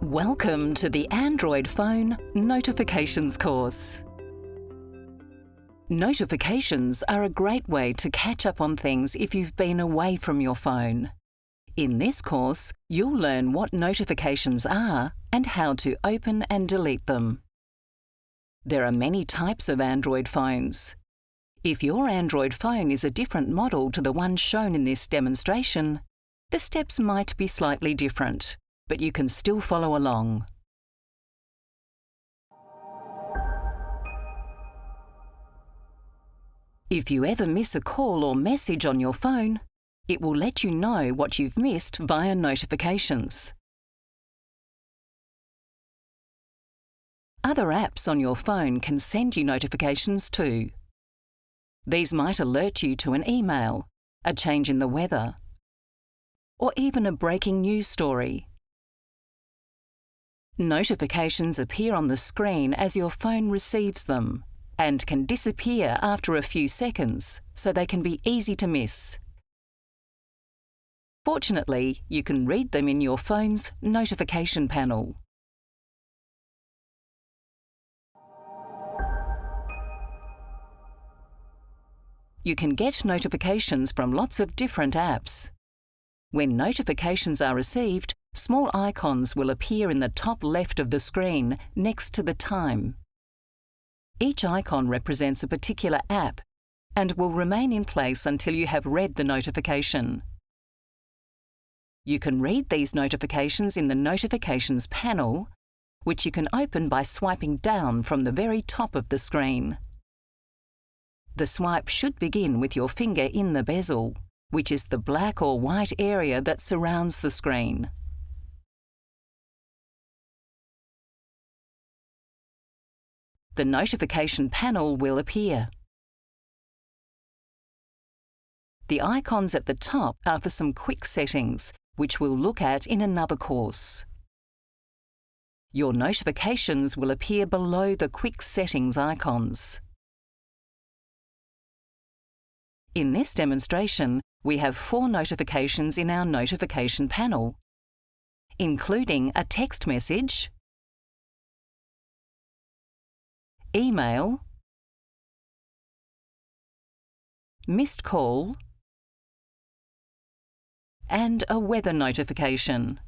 Welcome to the Android phone Notifications course. Notifications are a great way to catch up on things if you've been away from your phone. In this course, you'll learn what notifications are and how to open and delete them. There are many types of Android phones. If your Android phone is a different model to the one shown in this demonstration, the steps might be slightly different, but you can still follow along. If you ever miss a call or message on your phone, it will let you know what you've missed via notifications. Other apps on your phone can send you notifications too. These might alert you to an email, a change in the weather, or even a breaking news story. Notifications appear on the screen as your phone receives them and can disappear after a few seconds, so they can be easy to miss. Fortunately, you can read them in your phone's notification panel. You can get notifications from lots of different apps. When notifications are received, small icons will appear in the top left of the screen next to the time. Each icon represents a particular app and will remain in place until you have read the notification. You can read these notifications in the Notifications panel, which you can open by swiping down from the very top of the screen. The swipe should begin with your finger in the bezel, which is the black or white area that surrounds the screen. The notification panel will appear. The icons at the top are for some quick settings, which we'll look at in another course. Your notifications will appear below the quick settings icons. In this demonstration, we have 4 notifications in our notification panel, including a text message, email, missed call, and a weather notification.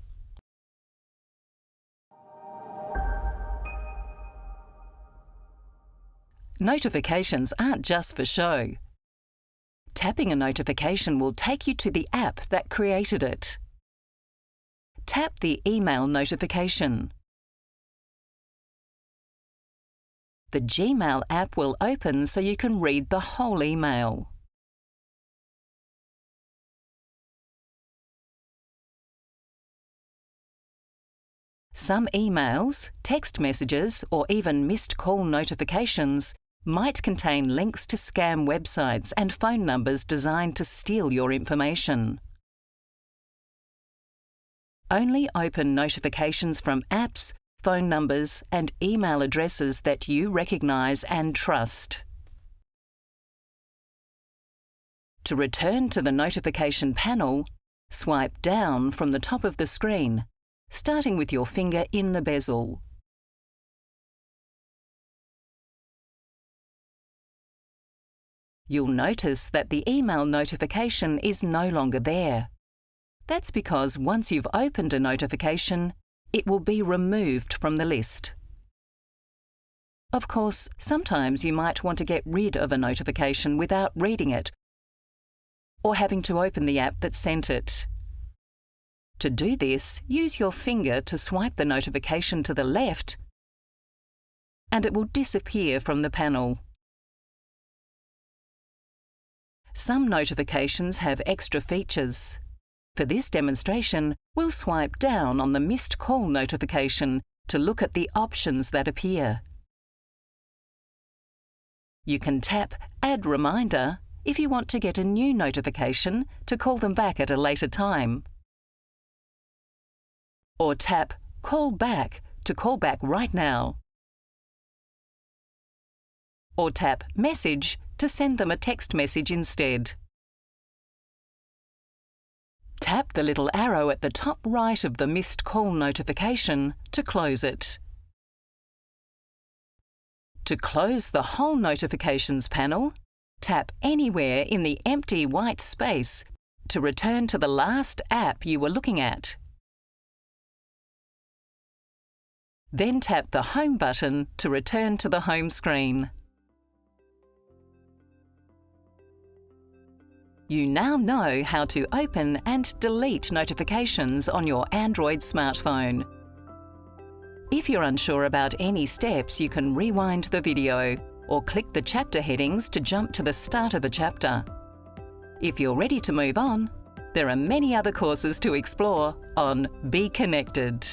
Notifications aren't just for show. Tapping a notification will take you to the app that created it. Tap the email notification. The Gmail app will open so you can read the whole email. Some emails, text messages, or even missed call notifications might contain links to scam websites and phone numbers designed to steal your information. Only open notifications from apps, phone numbers, and email addresses that you recognise and trust. To return to the notification panel, swipe down from the top of the screen, starting with your finger in the bezel. You'll notice that the email notification is no longer there. That's because once you've opened a notification, it will be removed from the list. Of course, sometimes you might want to get rid of a notification without reading it or having to open the app that sent it. To do this, use your finger to swipe the notification to the left, and it will disappear from the panel. Some notifications have extra features. For this demonstration, we'll swipe down on the missed call notification to look at the options that appear. You can tap Add Reminder if you want to get a new notification to call them back at a later time. Or tap Call Back to call back right now. Or tap Message to send them a text message instead. Tap the little arrow at the top right of the missed call notification to close it. To close the whole notifications panel, tap anywhere in the empty white space to return to the last app you were looking at. Then tap the Home button to return to the home screen. You now know how to open and delete notifications on your Android smartphone. If you're unsure about any steps, you can rewind the video or click the chapter headings to jump to the start of a chapter. If you're ready to move on, there are many other courses to explore on Be Connected.